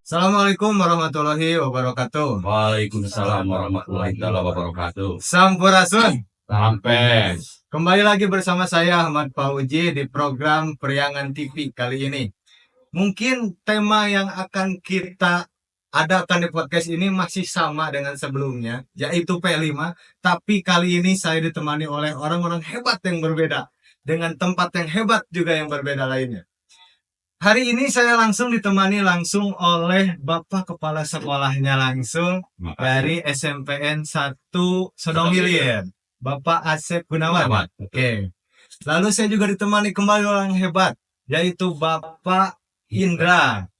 Assalamualaikum warahmatullahi wabarakatuh. Waalaikumsalam warahmatullahi wabarakatuh. Sampurasun. Sampes. Kembali lagi bersama saya Ahmad Fauji di program Periangan TV kali ini. Mungkin tema yang akan kita adakan di podcast ini masih sama dengan sebelumnya, yaitu P5, tapi kali ini saya ditemani oleh orang-orang hebat yang berbeda, dengan tempat yang hebat juga yang berbeda lainnya. Hari ini saya ditemani langsung oleh Bapak Kepala Sekolahnya langsung dari SMPN 1 Sodong Hilir, Bapak Asep Gunawan. Oke. Lalu saya juga ditemani kembali orang hebat, yaitu Bapak Indra.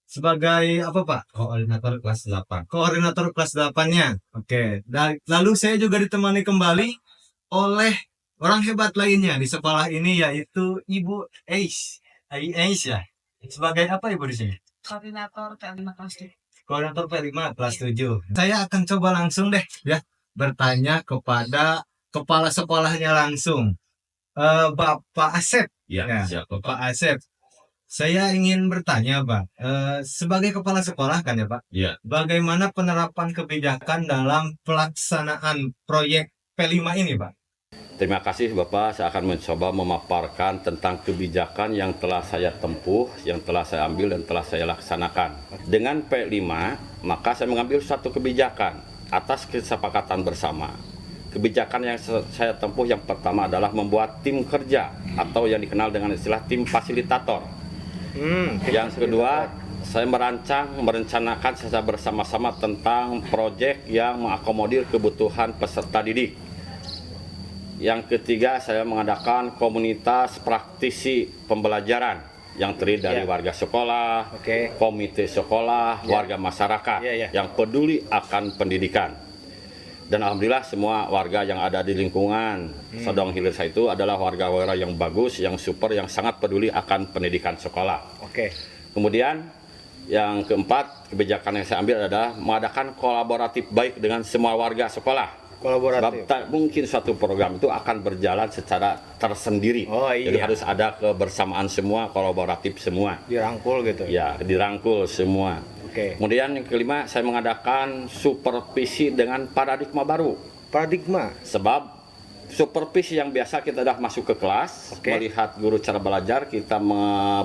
Sebagai apa Pak? Koordinator kelas 8. Koordinator kelas 8-nya. Oke. Lalu saya juga ditemani kembali oleh orang hebat lainnya di sekolah ini, yaitu Ibu Aisyah. Sebagai apa Ibu di sini? Koordinator P5 kelas 7. Koordinator P5 kelas 7. Saya akan coba langsung deh ya bertanya kepada kepala sekolahnya langsung. Bapak Asep. Ya, siap Bapak Asep. Saya ingin bertanya, Pak. Sebagai kepala sekolah kan ya, Pak? Ya. Bagaimana penerapan kebijakan dalam pelaksanaan proyek P5 ini, Pak? Terima kasih Bapak, saya akan mencoba memaparkan tentang kebijakan yang telah saya tempuh, yang telah saya ambil dan telah saya laksanakan. Dengan P5, maka saya mengambil suatu kebijakan atas kesepakatan bersama. Kebijakan yang saya tempuh yang pertama adalah membuat tim kerja atau yang dikenal dengan istilah tim fasilitator. Yang kedua, saya merencanakan secara bersama-sama tentang proyek yang mengakomodir kebutuhan peserta didik. Yang ketiga, saya mengadakan komunitas praktisi pembelajaran yang terdiri dari warga sekolah, komite sekolah, warga masyarakat yang peduli akan pendidikan. Dan alhamdulillah semua warga yang ada di lingkungan Sodong Hilir itu adalah warga-warga yang bagus, yang super, yang sangat peduli akan pendidikan sekolah. Kemudian yang keempat, kebijakan yang saya ambil adalah mengadakan kolaboratif baik dengan semua warga sekolah. Sebab tak mungkin suatu program itu akan berjalan secara tersendiri. Jadi harus ada kebersamaan semua, kolaboratif semua. Dirangkul gitu. Ya, dirangkul semua. Kemudian yang kelima, saya mengadakan supervisi dengan paradigma baru. Paradigma? Sebab supervisi yang biasa kita sudah masuk ke kelas, melihat guru cara belajar, kita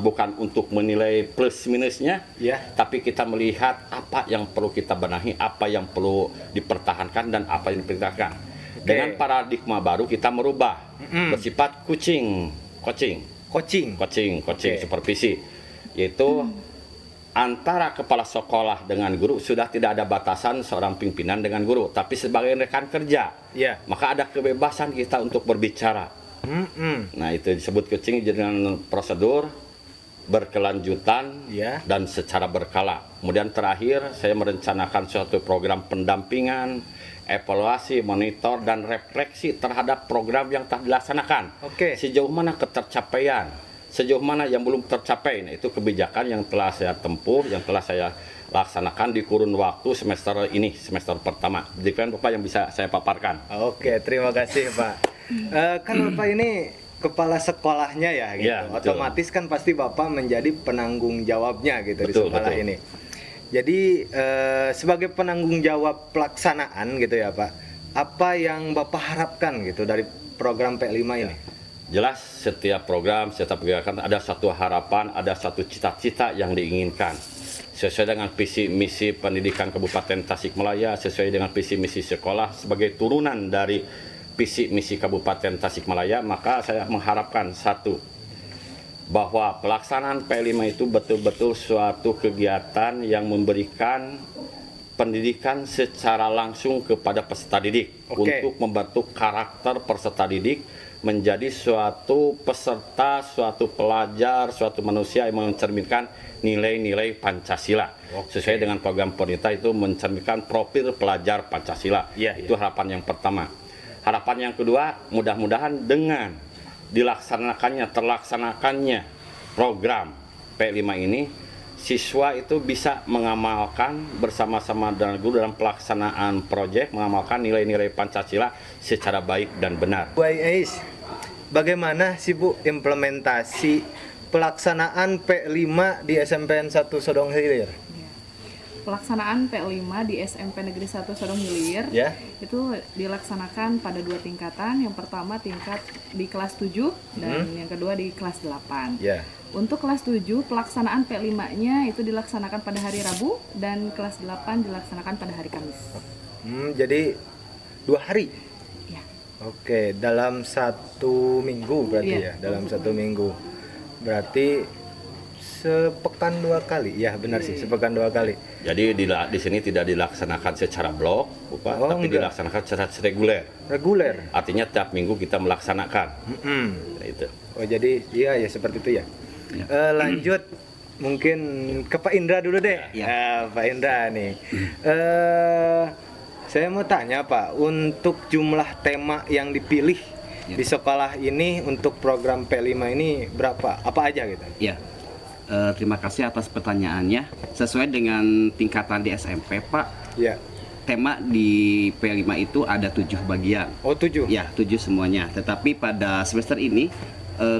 bukan untuk menilai plus minusnya, tapi kita melihat apa yang perlu kita benahi, apa yang perlu dipertahankan dan apa yang dipertahankan. Dengan paradigma baru kita merubah, bersifat coaching, supervisi, yaitu antara kepala sekolah dengan guru sudah tidak ada batasan seorang pimpinan dengan guru, tapi sebagai rekan kerja, maka ada kebebasan kita untuk berbicara. Nah, itu disebut coaching dengan prosedur berkelanjutan dan secara berkala. Kemudian terakhir, saya merencanakan suatu program pendampingan, evaluasi, monitor, dan refleksi terhadap program yang telah dilaksanakan. Sejauh mana ketercapaian, sejauh mana yang belum tercapai. Nah, itu kebijakan yang telah saya tempuh, yang telah saya laksanakan di kurun waktu semester ini, semester pertama. Jadi Bapak yang bisa saya paparkan. Terima kasih Pak. Kan Bapak ini kepala sekolahnya ya gitu. Otomatis kan pasti Bapak menjadi penanggung jawabnya gitu di sekolah ini. Jadi sebagai penanggung jawab pelaksanaan gitu ya Pak, apa yang Bapak harapkan gitu dari program P5 ini? Jelas setiap program, setiap kegiatan ada satu harapan, ada satu cita-cita yang diinginkan. Sesuai dengan visi misi pendidikan Kabupaten Tasikmalaya, sesuai dengan visi misi sekolah sebagai turunan dari visi misi Kabupaten Tasikmalaya, maka saya mengharapkan satu, bahwa pelaksanaan P5 itu betul-betul suatu kegiatan yang memberikan pendidikan secara langsung kepada peserta didik untuk membentuk karakter peserta didik menjadi suatu peserta, suatu pelajar, suatu manusia yang mencerminkan nilai-nilai Pancasila. Sesuai dengan program pemerintah itu mencerminkan profil pelajar Pancasila. Itu harapan yang pertama. Harapan yang kedua, mudah-mudahan dengan terlaksanakannya program P5 ini, siswa itu bisa mengamalkan bersama-sama dengan guru dalam pelaksanaan proyek, mengamalkan nilai-nilai Pancasila secara baik dan benar. Bu Ais, bagaimana sih Bu implementasi pelaksanaan P5 di SMPN 1 Sodong Hilir? Pelaksanaan P5 di SMP Negeri 1 Sodong Hilir Ya. itu dilaksanakan pada 2 tingkatan. Yang pertama tingkat di kelas 7 dan yang kedua di kelas 8. Ya. Untuk kelas 7, pelaksanaan P5-nya itu dilaksanakan pada hari Rabu dan kelas 8 dilaksanakan pada hari Kamis. Jadi 2 hari. Ya. Oke, dalam 1 minggu berarti Iya. ya, dalam 1 minggu. Berarti sepekan 2 kali. Ya, benar sih, sepekan 2 kali. Jadi di sini tidak dilaksanakan secara blok, Bapak, Oh, tapi enggak. dilaksanakan secara reguler. Reguler. Artinya tiap minggu kita melaksanakan. Itu. Oh, jadi iya ya seperti itu ya. Lanjut mungkin ke Pak Indra dulu deh. Pak Indra nih. Saya mau tanya Pak, untuk jumlah tema yang dipilih di sekolah ini untuk program P5 ini berapa? Apa aja gitu? Ya, terima kasih atas pertanyaannya. Sesuai dengan tingkatan di SMP, Pak, Ya. tema di P5 itu ada 7 bagian. Oh, 7. Ya, 7 semuanya. Tetapi pada semester ini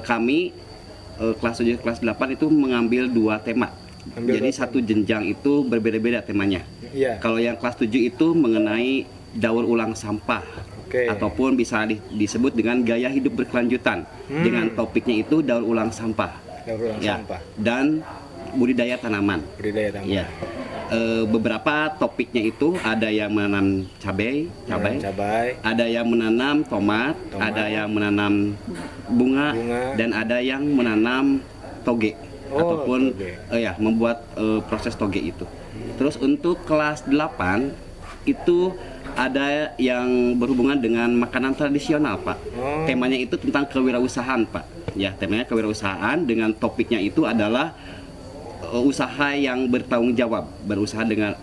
kami kelas 7 kelas 8 itu mengambil 2 tema. Ambil Jadi 2 satu jenjang itu berbeda-beda temanya. Iya. Kalau yang kelas 7 itu mengenai daur ulang sampah. Oke. Ataupun bisa disebut dengan gaya hidup berkelanjutan. Dengan topiknya itu daur ulang sampah. Daur ulang Ya, sampah. dan budidaya tanaman. Budidaya tanaman. Ya, beberapa topiknya itu ada yang menanam cabai, Cabai. ada yang menanam tomat, ada yang menanam bunga, dan ada yang menanam toge Oh, ataupun toge. ya membuat proses toge itu. Terus untuk kelas 8 itu ada yang berhubungan dengan makanan tradisional, Pak. Oh. Temanya itu tentang kewirausahaan, Pak. Ya, temanya kewirausahaan dengan topiknya itu adalah usaha yang bertanggung jawab,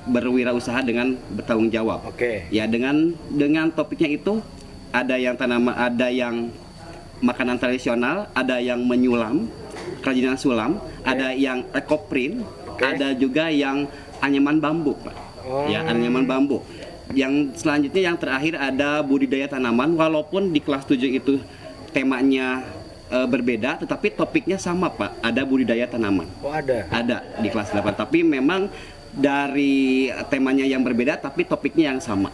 berwirausaha dengan bertanggung jawab. Oke. Ya, dengan topiknya itu ada yang tanaman, ada yang makanan tradisional, ada yang menyulam, kerajinan sulam, ada yang ekoprint, ada juga yang anyaman bambu, Pak. Oh. Ya, anyaman bambu. Yang selanjutnya yang terakhir ada budidaya tanaman, walaupun di kelas 7 itu temanya berbeda, tetapi topiknya sama, Pak. Ada budidaya tanaman. Oh, ada. Ada di kelas 8, tapi memang dari temanya yang berbeda tapi topiknya yang sama.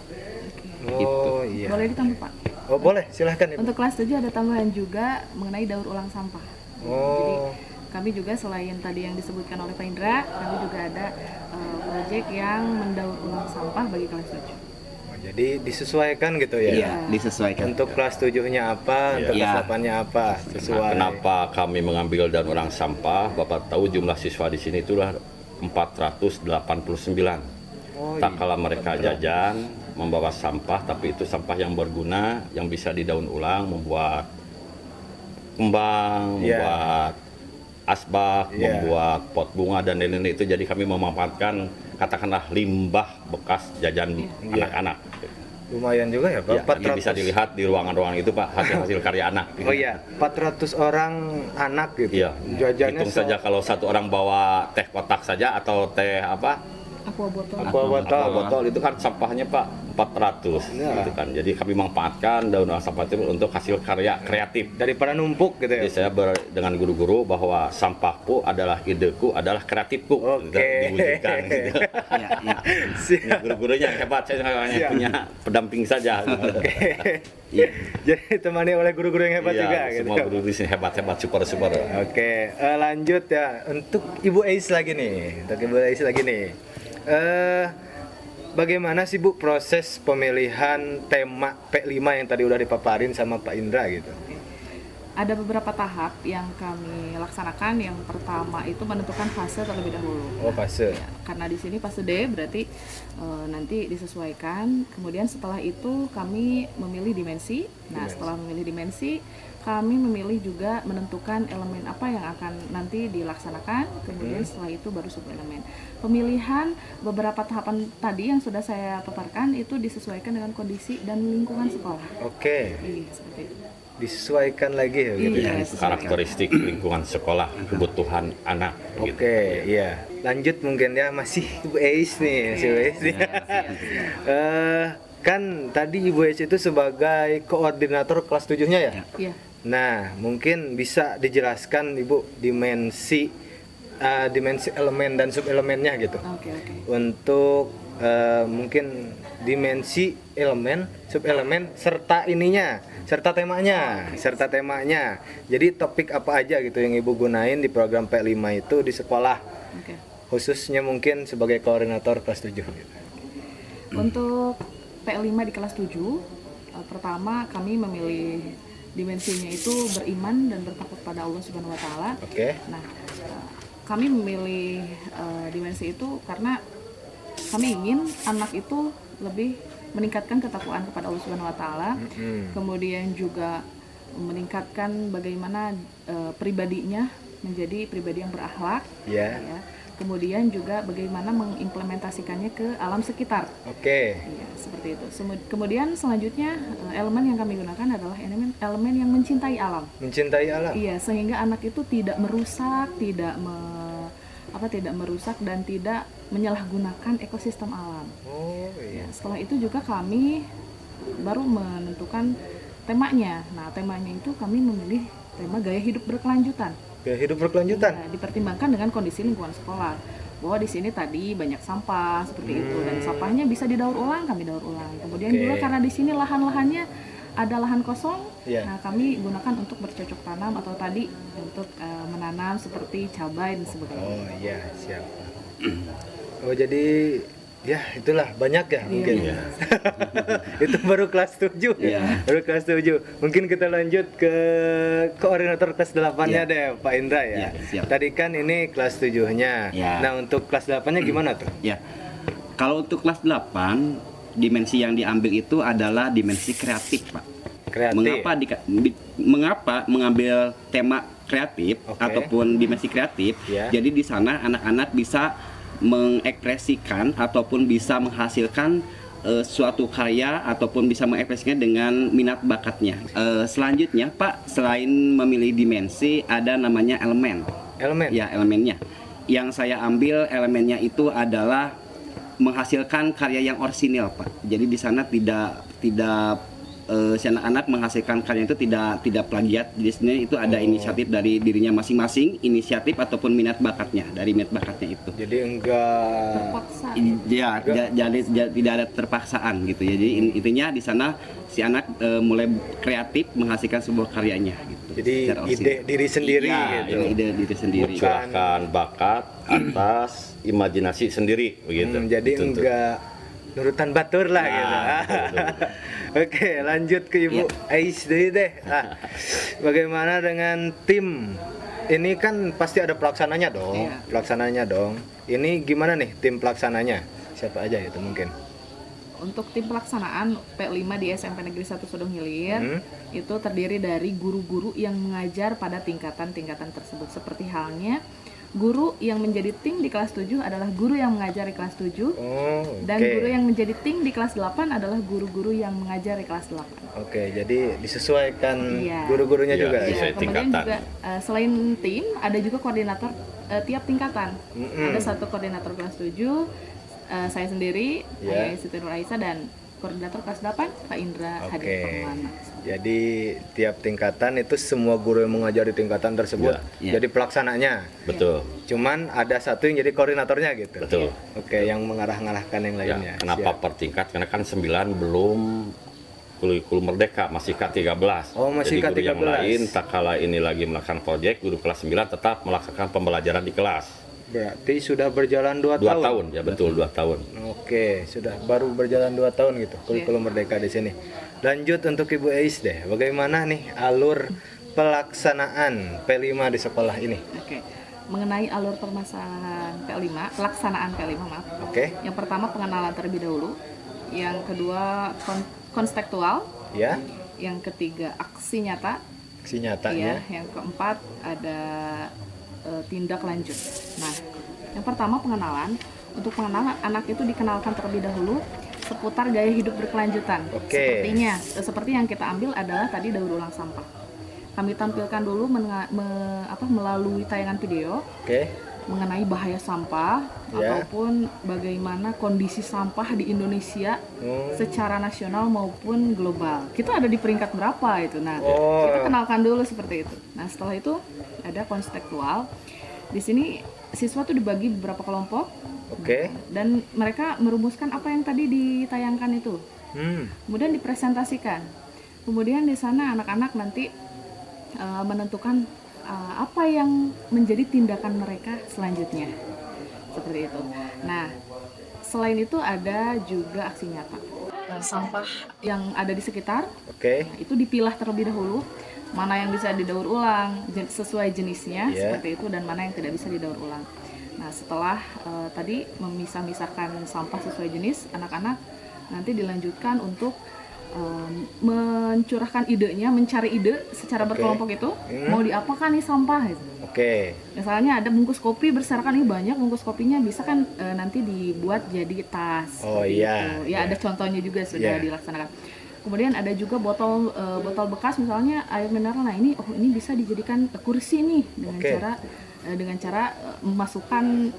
Oh, iya. Boleh ditambah, Pak? Oh, boleh. Silahkan Ibu. Untuk kelas 7 ada tambahan juga mengenai daur ulang sampah. Jadi Oh. kami juga selain tadi yang disebutkan oleh Pak Indra, kami juga ada proyek yang mendaur ulang sampah bagi kelas 7. Jadi disesuaikan gitu ya. Iya, disesuaikan. Untuk kelas 7-nya apa, untuk Iya. kelas 8-nya apa, Nah, sesuai. kenapa kami mengambil daur ulang sampah? Bapak tahu jumlah siswa di sini itulah 489. Oh, Tak kala mereka jajan membawa sampah, tapi itu sampah yang berguna, yang bisa didaur ulang, membuat kembang, Iya. membuat asbak, Iya. membuat pot bunga dan lain-lain itu. Jadi kami memanfaatkan katakanlah limbah bekas jajan Iya. anak-anak. Lumayan juga ya, Pak. Ya, nanti bisa dilihat di ruangan-ruangan itu, Pak, hasil-hasil karya anak. Oh iya, 400 orang anak gitu. Iya. Jajannya Hitung saja kalau satu orang bawa teh kotak saja atau teh apa? Aqua botol. Aqua botol. Aqua botol itu kan sampahnya, Pak, 400 Iya. gitu kan. Jadi kami manfaatkan daun sampah itu untuk hasil karya kreatif. Daripada numpuk gitu ya. Jadi saya dengan guru-guru bahwa sampahku adalah ideku, adalah kreatifku. Oke. Gitu, diwujudkan gitu. Ya, ya. Ya, guru-gurunya hebat, saya hanya Siap. punya pendamping saja. Iya. Jadi ditemani oleh guru-guru yang hebat Iya, juga gitu. semua guru di sini hebat-hebat, super-super. Oke, lanjut ya. Untuk Ibu Ais lagi nih. Bagaimana sih Bu proses pemilihan tema P5 yang tadi udah dipaparin sama Pak Indra gitu? Ada beberapa tahap yang kami laksanakan. Yang pertama itu menentukan fase terlebih dahulu. Oh, fase. Ya, karena di sini fase D berarti nanti disesuaikan. Kemudian setelah itu kami memilih dimensi. Nah, setelah memilih dimensi, kami memilih juga menentukan elemen apa yang akan nanti dilaksanakan. Kemudian setelah itu baru subelemen. Pemilihan beberapa tahapan tadi yang sudah saya paparkan itu disesuaikan dengan kondisi dan lingkungan sekolah. Oke, Iya, seperti itu. disesuaikan lagi ya gitu. Iya, ya? Karakteristik lingkungan sekolah, kebutuhan anak. Oke, Gitu. iya. Lanjut mungkin ya, masih Ibu Ais nih, si Ibu Ais nih. Kan tadi Ibu Ais itu sebagai koordinator kelas 7-nya ya? Iya. Nah, mungkin bisa dijelaskan Ibu dimensi dimensi elemen dan subelemennya gitu. Oke. Untuk mungkin dimensi elemen, subelemen serta ininya, serta temanya. Jadi topik apa aja gitu yang Ibu gunain di program P5 itu di sekolah. Oke. Khususnya mungkin sebagai koordinator kelas 7 gitu. Untuk P5 di kelas 7, pertama kami memilih dimensinya itu beriman dan bertakwa pada Allah Subhanahu wa taala. Oke. Nah, kami memilih dimensi itu karena kami ingin anak itu lebih meningkatkan ketakwaan kepada Allah Subhanahu wa taala. Kemudian juga meningkatkan bagaimana pribadinya menjadi pribadi yang berakhlak. Ya. Ya. Kemudian juga bagaimana mengimplementasikannya ke alam sekitar. Oke. Ya, seperti itu. Kemudian selanjutnya elemen yang kami gunakan adalah elemen yang mencintai alam. Mencintai alam. Iya, sehingga anak itu tidak merusak, tidak merusak dan tidak menyalahgunakan ekosistem alam. Oh iya. Ya, setelah itu juga kami baru menentukan temanya. Nah, temanya itu kami memilih tema gaya hidup berkelanjutan. Gaya hidup berkelanjutan. Ya, dipertimbangkan dengan kondisi lingkungan sekolah. Bahwa di sini tadi banyak sampah seperti itu dan sampahnya bisa didaur ulang, kami daur ulang. Kemudian juga karena di sini lahan-lahannya ada lahan kosong, nah kami gunakan untuk bercocok tanam atau tadi untuk menanam seperti cabai dan sebagainya. Oh iya, siap. Oh jadi ya itulah banyak ya mungkin. Iya. Itu baru kelas 7 Iya. Baru kelas 7. Mungkin kita lanjut ke koordinator kelas 8-nya deh, Pak Indra ya. Iya, siap. Tadi kan ini kelas 7-nya. Iya. Nah, untuk kelas 8-nya gimana tuh? Ya. Kalau untuk kelas 8, dimensi yang diambil itu adalah dimensi kreatif, Pak. Kreatif. Mengapa mengambil tema kreatif ataupun dimensi kreatif? Ya. Jadi di sana anak-anak bisa mengekspresikan ataupun bisa menghasilkan suatu karya ataupun bisa mengekspresikannya dengan minat bakatnya. Selanjutnya, Pak, selain memilih dimensi, ada namanya elemen. Elemen. Ya, elemennya. Yang saya ambil elemennya itu adalah menghasilkan karya yang orisinil, Pak. Jadi di sana tidak si anak-anak menghasilkan karya itu tidak plagiat. Di sini itu ada inisiatif dari dirinya masing-masing, inisiatif ataupun minat bakatnya, dari minat bakatnya itu. Jadi enggak Terpaksa. Ya, jadi tidak ada terpaksaan gitu. Jadi intinya di sana si anak mulai kreatif menghasilkan sebuah karyanya gitu. jadi secara ide orisinil. diri sendiri Iya, gitu. ini ide diri sendiri. Mencurahkan bakat atas imajinasi sendiri begitu. Jadi Betul, betul. enggak nurutan batur lah Nah, gitu. betul. Oke, lanjut ke Ibu Ais deh. Nah, bagaimana dengan tim? Ini kan pasti ada pelaksananya dong. Iya. Pelaksananya dong. Ini gimana nih tim pelaksananya? Siapa aja itu mungkin? Untuk tim pelaksanaan P5 di SMP Negeri 1 Sodong Hilir itu terdiri dari guru-guru yang mengajar pada tingkatan-tingkatan tersebut. Seperti halnya guru yang menjadi tim di kelas 7 adalah guru yang mengajar di kelas 7. Oh, Dan guru yang menjadi tim di kelas 8 adalah guru-guru yang mengajar di kelas 8. Oke, jadi disesuaikan Iya. gurunya Iya, juga. iya. Sesuai Kemudian tingkatan. juga selain tim ada juga koordinator tiap tingkatan. Ada satu koordinator kelas 7, saya sendiri, Ya. saya Siti Nur Aisyah, dan koordinator kelas 8 Pak Indra Hadir Oke. Permana. Jadi tiap tingkatan itu semua guru yang mengajar di tingkatan tersebut Ya. jadi pelaksananya. Betul. Cuman ada satu yang jadi koordinatornya gitu. Betul. Oke, yang mengarah-ngarahkan yang Ya, lainnya. kenapa per tingkat? Karena kan 9 belum kurikulum merdeka, masih K13. Oh, masih Jadi guru yang K13. lain tak kala ini lagi melaksanakan proyek, guru kelas 9 tetap melaksanakan pembelajaran di kelas. Berarti sudah berjalan 2 2 tahun. tahun, ya betul 2 tahun. Oke, sudah baru berjalan 2 tahun gitu kurikulum merdeka di sini. Lanjut untuk Ibu Ais deh. Bagaimana nih alur pelaksanaan P5 di sekolah ini? Oke. Mengenai alur permasalahan P5, pelaksanaan P5 maaf. Oke. Yang pertama pengenalan terlebih dahulu. Yang kedua konstektual. Ya, Yang ketiga aksi nyata. aksi Ya, nyatanya. yang keempat ada tindak lanjut. Nah, yang pertama pengenalan. Untuk pengenalan anak itu dikenalkan terlebih dahulu seputar gaya hidup berkelanjutan. Oke. Seperti yang kita ambil adalah tadi daur ulang sampah. Kami tampilkan dulu melalui tayangan video Oke. mengenai bahaya sampah Ya. ataupun bagaimana kondisi sampah di Indonesia secara nasional maupun global. Kita ada di peringkat berapa itu? Nah, kita kenalkan dulu seperti itu. Nah, setelah itu ada konstekstual. Di sini siswa tuh dibagi beberapa kelompok. Oke. Dan mereka merumuskan apa yang tadi ditayangkan itu. Kemudian dipresentasikan. Kemudian di sana anak-anak nanti menentukan apa yang menjadi tindakan mereka selanjutnya. Seperti itu. Nah, selain itu ada juga aksi nyata. Sampah yang ada di sekitar, Oke. itu dipilah terlebih dahulu. Mana yang bisa didaur ulang sesuai jenisnya, seperti itu, dan mana yang tidak bisa didaur ulang. Nah, setelah tadi memisah-misahkan sampah sesuai jenis, anak-anak nanti dilanjutkan untuk mencurahkan idenya, mencari ide secara berkelompok itu, mau diapakan nih sampah gitu. Oke. Misalnya ada bungkus kopi berserakan, ini banyak bungkus kopinya, bisa kan nanti dibuat jadi tas. Oh, seperti iya, itu. Ya, ada contohnya juga sudah Iya. dilaksanakan. Kemudian ada juga botol bekas, misalnya air mineral. Nah, ini bisa dijadikan kursi nih dengan cara memasukkan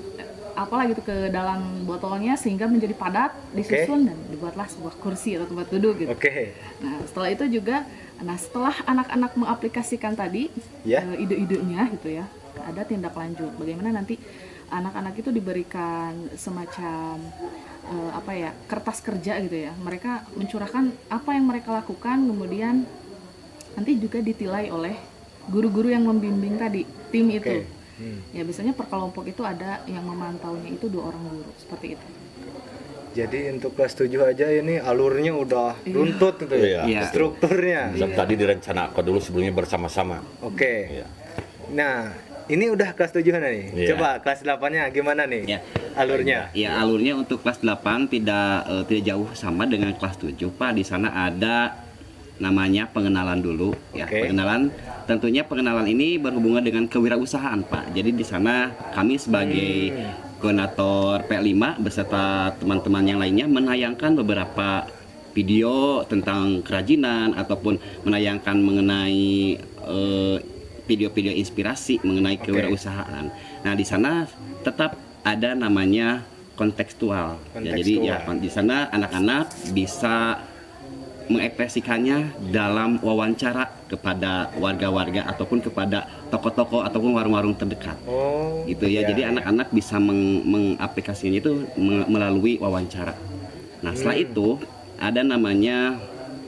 apalah gitu ke dalam botolnya sehingga menjadi padat, disusun dan dibuatlah sebuah kursi atau tempat duduk gitu. Oke. Nah, setelah anak-anak mengaplikasikan tadi Ya. ide-idenya gitu ya, ada tindak lanjut. Bagaimana nanti anak-anak itu diberikan semacam kertas kerja gitu ya. Mereka mencurahkan apa yang mereka lakukan, kemudian nanti juga ditilai oleh guru-guru yang membimbing tadi, tim itu. Ya, biasanya per kelompok itu ada yang memantaunya itu 2 orang guru, seperti itu. Jadi untuk kelas 7 aja ini alurnya udah runtut gitu ya. Iya. Strukturnya. Dan tadi direncanakan dulu sebelumnya bersama-sama. Oke. Iya. Nah, ini udah kelas 7 nih. Iya. Coba kelas 8-nya gimana nih? Ya. Alurnya. Ya, alurnya untuk kelas 8 tidak jauh sama dengan kelas 7, Pak. Di sana ada namanya pengenalan dulu ya. Oke. Tentunya pengenalan ini berhubungan dengan kewirausahaan, Pak. Jadi di sana kami sebagai koordinator P5 beserta teman-teman yang lainnya menayangkan beberapa video tentang kerajinan ataupun menayangkan mengenai video-video inspirasi mengenai kewirausahaan. Nah, di sana tetap ada namanya kontekstual. Ya, jadi ya di sana anak-anak bisa mengekspresikannya dalam wawancara kepada warga-warga ataupun kepada toko-toko ataupun warung-warung terdekat. Oh. Gitu ya. Iya, Jadi iya. anak-anak bisa mengaplikasikannya itu melalui wawancara. Nah, setelah itu ada namanya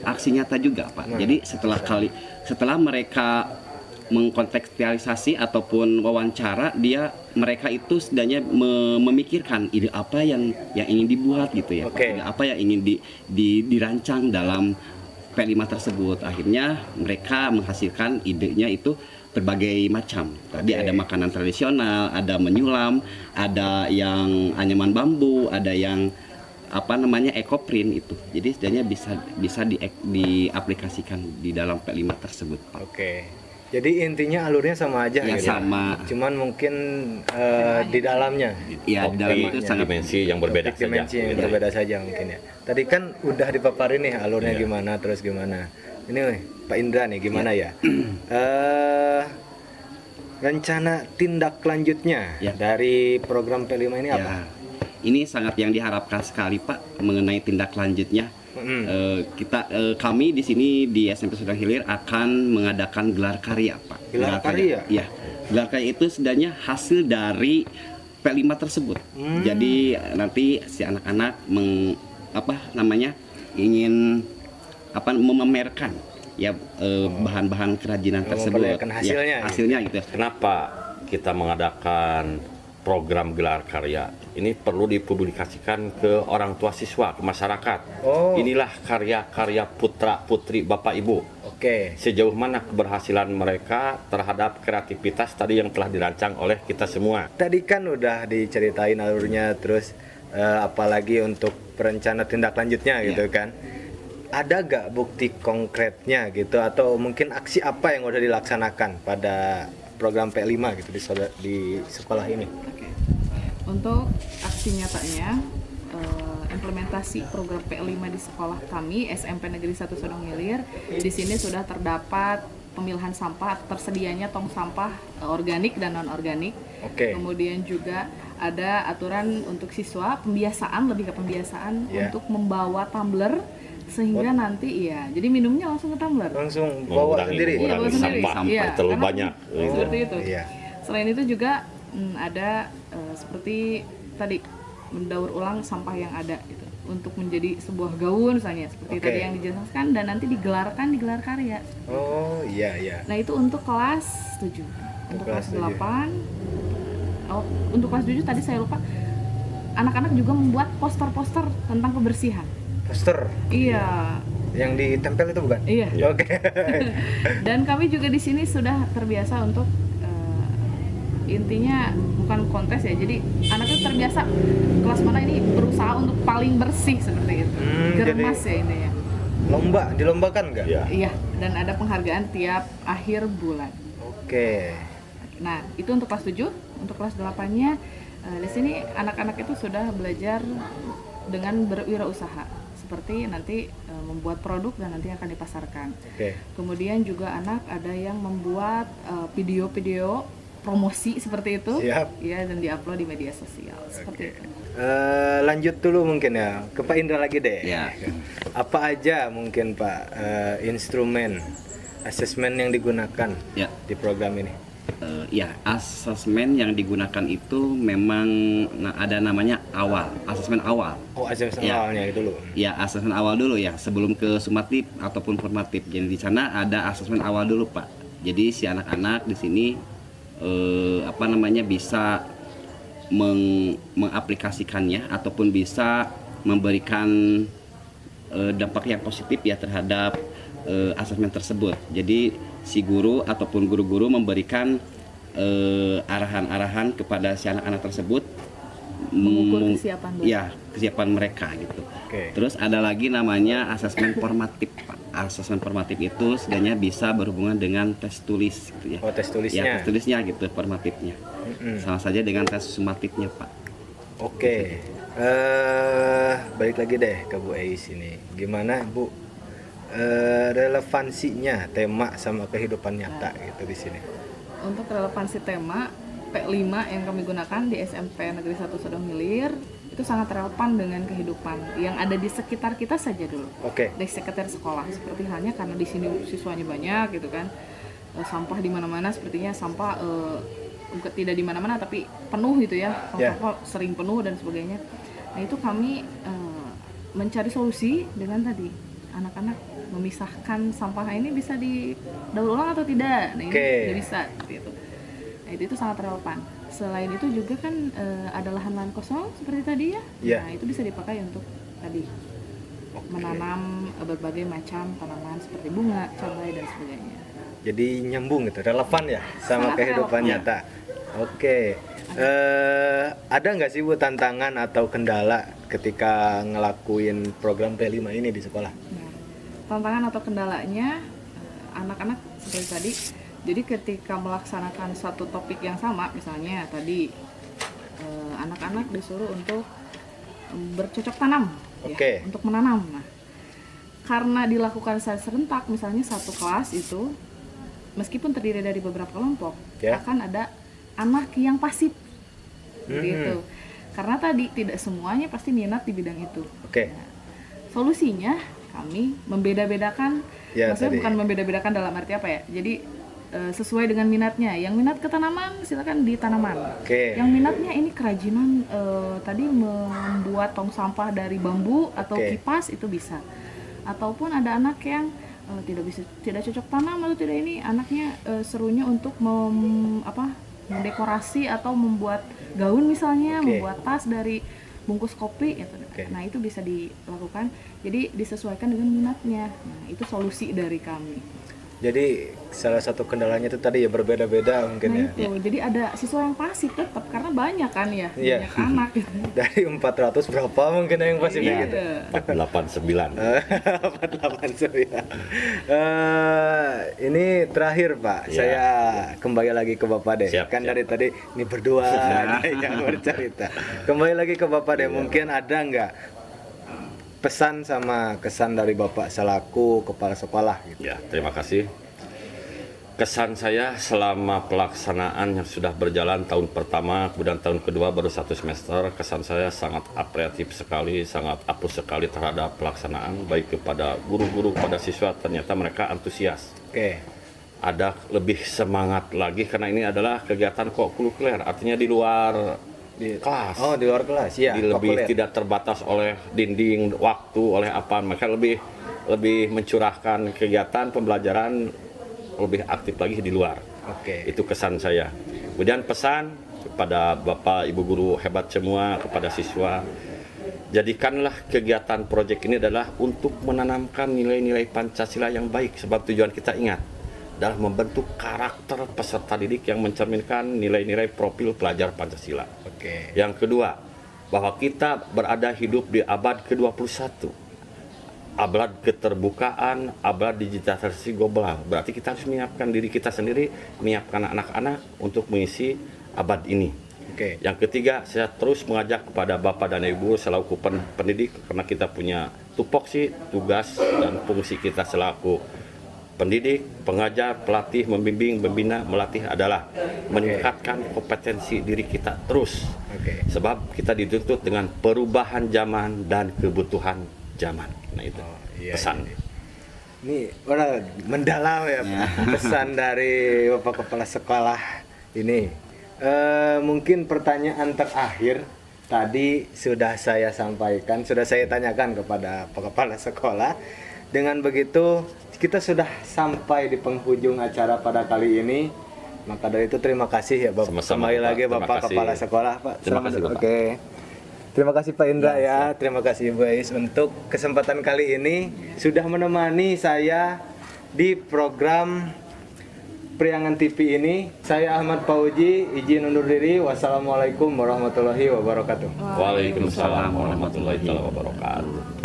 aksi nyata juga, Pak. Jadi setelah mereka mengkontekstualisasi ataupun wawancara, mereka itu setidaknya memikirkan ide apa yang ingin dibuat gitu ya, Pak. Oke. Ide apa yang ingin dirancang dalam P5 tersebut. Akhirnya mereka menghasilkan idenya itu berbagai macam. Tadi ada makanan tradisional, ada menyulam, ada yang anyaman bambu, ada yang ekoprint itu. Jadi setidaknya bisa diaplikasikan di dalam P5 tersebut, Pak. Oke. Jadi intinya alurnya sama aja Ya, gitu. sama. Cuman mungkin di dalamnya Ya, di dalam itu sangat dimensi yang berbeda topik dimensi saja. yang berbeda saja mungkin ya. Tadi kan udah dipaparin nih alurnya Iya. gimana terus gimana. Ini Pak Indra nih gimana ya? Rencana tindak lanjutnya Ya. dari program P5 ini apa? Ya, ini sangat yang diharapkan sekali, Pak, mengenai tindak lanjutnya. Kami di sini di SMP Sodang Hilir akan mengadakan gelar karya, Pak. Gelar karya? Iya. Gelar karya itu sebenarnya hasil dari P5 tersebut. Jadi nanti si anak-anak ingin memamerkan ya bahan-bahan kerajinan tersebut. Memperlihatkan hasilnya, Ya, hasilnya gitu. Kenapa kita mengadakan program gelar karya? Ini perlu dipublikasikan ke orang tua siswa, ke masyarakat. Oh. Inilah karya-karya putra-putri Bapak Ibu. Oke. Sejauh mana keberhasilan mereka terhadap kreativitas tadi yang telah dirancang oleh kita semua. Tadi kan udah diceritain alurnya terus apalagi untuk perencana tindak lanjutnya gitu kan. Ada gak bukti konkretnya gitu atau mungkin aksi apa yang udah dilaksanakan pada program P5 gitu di sekolah ini? Oke. Untuk aksi nyatanya, implementasi program P5 di sekolah kami SMP Negeri 1 Sodong Hilir, di sini sudah terdapat pemilahan sampah, tersedianya tong sampah organik dan non organik. Oke. Kemudian juga ada aturan untuk siswa, lebih ke pembiasaan untuk membawa tumbler sehingga nanti jadi minumnya langsung ke tumbler. Langsung bawa sendiri. Iya, bawa sendiri. Sampah Iya, terlalu karena banyak. seperti itu. Iya. Selain itu juga ada seperti tadi mendaur ulang sampah yang ada gitu untuk menjadi sebuah gaun misalnya seperti Oke. tadi yang dijelaskan dan nanti digelarkan di gelar karya. Oh iya iya. Nah, itu untuk kelas 7. Untuk kelas kelas 7. 8 untuk kelas 7 tadi saya lupa. Anak-anak juga membuat poster-poster tentang kebersihan. Poster Iya. yang ditempel itu bukan? Iya. Oke. Dan kami juga di sini sudah terbiasa untuk intinya bukan kontes ya. Jadi anak itu terbiasa kelas mana ini berusaha untuk paling bersih seperti itu. Germas ya intinya. Lomba, dilombakan nggak? Ya. Iya, dan ada penghargaan tiap akhir bulan. Oke. Nah, itu untuk kelas 7. Untuk kelas 8-nya di sini anak-anak itu sudah belajar dengan berwirausaha. Seperti nanti membuat produk dan nanti akan dipasarkan. Oke. Kemudian juga anak ada yang membuat video-video promosi seperti itu. Siap. Ya, dan diupload di media sosial. Seperti itu. Lanjut dulu mungkin ya ke Pak Indra lagi deh. Ya. Apa aja mungkin Pak instrumen asesmen yang digunakan Ya. di program ini? Ya, asesmen yang digunakan itu memang ada namanya awal, asesmen awal. Oh asesmen Ya. awalnya itu dulu. Ya, asesmen awal dulu ya, sebelum ke sumatif ataupun formatif. Jadi di sana ada asesmen awal dulu, Pak. Jadi si anak-anak di sini bisa mengaplikasikannya ataupun bisa memberikan dampak yang positif ya terhadap asesmen tersebut. Jadi si guru ataupun guru-guru memberikan arahan-arahan kepada si anak-anak tersebut, Mengukur kesiapan dulu. ya, kesiapan mereka gitu. Oke. Terus ada lagi namanya asesmen formatif, Pak. Asesmen formatif itu sebenarnya bisa berhubungan dengan tes tulis gitu ya. Oh tes Ya, tulisnya. tes tulisnya gitu, formatifnya. Mm-mm. Sama saja dengan tes sumatifnya, Pak. Oke. Balik lagi deh ke Bu Eis ini. Gimana Bu relevansinya tema sama kehidupan nyata gitu di sini? Untuk relevansi tema P5 yang kami gunakan di SMP Negeri 1 Sodong Hilir itu sangat relevan dengan kehidupan yang ada di sekitar kita saja dulu. Oke. Di sekitar sekolah seperti halnya karena di sini siswanya banyak gitu kan. Sampah di mana-mana sepertinya sampah bukan tidak di mana-mana tapi penuh gitu ya. Yeah. Sampah sering penuh dan sebagainya. Nah, itu kami mencari solusi dengan tadi anak-anak memisahkan sampah ini bisa didaur ulang atau tidak. Nah, ini Oke. tidak bisa seperti itu. Nah, itu sangat relevan. Selain itu juga kan ada lahan-lahan kosong seperti tadi ya. Iya. Nah, itu bisa dipakai untuk tadi Oke. menanam berbagai macam tanaman seperti bunga, cabai dan sebagainya. Jadi nyambung gitu, relevan ya sama Sangat kehidupan relevan. nyata. Oke. Ada nggak sih Bu tantangan atau kendala ketika ngelakuin program P5 ini di sekolah? Nah, tantangan atau kendalanya anak-anak seperti tadi. Jadi ketika melaksanakan satu topik yang sama, misalnya tadi anak-anak disuruh untuk bercocok tanam, Oke. ya, untuk menanam. Nah, karena dilakukan secara serentak, misalnya satu kelas itu, meskipun terdiri dari beberapa kelompok, Ya. akan ada anak yang pasif, gitu. Hmm. Karena tadi tidak semuanya pasti minat di bidang itu. Oke. Nah, solusinya kami membeda-bedakan, Ya, maksudnya tadi. bukan membeda-bedakan dalam arti apa ya? Jadi sesuai dengan minatnya. Yang minat ke tanaman silakan di tanaman. Oke. Yang minatnya ini kerajinan tadi membuat tong sampah dari bambu atau Oke. kipas itu bisa. Ataupun ada anak yang tidak cocok tanam atau tidak ini anaknya serunya untuk mendekorasi atau membuat gaun misalnya, Oke. membuat tas dari bungkus kopi gitu. Oke. Nah, itu bisa dilakukan. Jadi disesuaikan dengan minatnya. Nah, itu solusi dari kami. Jadi salah satu kendalanya itu tadi ya berbeda-beda mungkin Nah, ya. itu. Jadi ada siswa yang pasif tetap karena banyak kan ya, Iya. banyak anak gitu. Dari 400 berapa mungkin yang pasif Iya. gitu? 489. 489. Ini terakhir Pak, Iya. saya kembali lagi ke Bapak deh. Siap, Kan siap. dari tadi ini berdua yang bercerita. Kembali lagi ke Bapak deh. Mungkin ada nggak pesan sama kesan dari Bapak selaku kepala sekolah gitu? Ya, terima kasih. Kesan saya selama pelaksanaan yang sudah berjalan tahun pertama, kemudian tahun kedua baru 1 semester, kesan saya sangat apresiatif sekali, sangat apus sekali terhadap pelaksanaan, baik kepada guru-guru, kepada siswa, ternyata mereka antusias. Oke. ada lebih semangat lagi karena ini adalah kegiatan kokurikuler, artinya di luar kelas. Oh, di luar kelas ya. Jadi lebih kokuler. tidak terbatas oleh dinding, waktu, oleh apa, maka lebih mencurahkan kegiatan pembelajaran lebih aktif lagi di luar. Oke. Itu kesan saya. Kemudian pesan kepada Bapak Ibu guru hebat semua, kepada siswa, jadikanlah kegiatan proyek ini adalah untuk menanamkan nilai-nilai Pancasila yang baik, sebab tujuan kita ingat adalah membentuk karakter peserta didik yang mencerminkan nilai-nilai profil pelajar Pancasila. Oke. Yang kedua, bahwa kita berada hidup di abad ke-21, abad keterbukaan, abad digitalisasi global. Berarti kita harus menyiapkan diri kita sendiri, menyiapkan anak-anak untuk mengisi abad ini. Oke. Yang ketiga, saya terus mengajak kepada Bapak dan Ibu selaku pendidik, karena kita punya tupoksi, tugas, dan fungsi kita selaku pendidik, pengajar, pelatih, membimbing, membina, melatih adalah meningkatkan kompetensi diri kita terus. Oke. Sebab kita dituntut dengan perubahan zaman dan kebutuhan zaman. Nah itu iya, pesan. Ini orang mendalam ya Pak. Pesan dari Bapak Kepala Sekolah ini. Mungkin pertanyaan terakhir tadi sudah saya sampaikan, sudah saya tanyakan kepada Pak Kepala Sekolah. Dengan begitu kita sudah sampai di penghujung acara pada kali ini. Maka dari itu terima kasih ya Bapak. Sama-sama, Kembali Pak. lagi Terima Bapak kasih. Kepala Sekolah Pak. Terima kasih, Bapak. Oke. Terima kasih Pak Indra ya. Terima kasih Ibu Ais untuk kesempatan kali ini sudah menemani saya di program Priangan TV ini. Saya Ahmad Fauji, izin undur diri. Wassalamualaikum warahmatullahi wabarakatuh. Waalaikumsalam warahmatullahi wabarakatuh.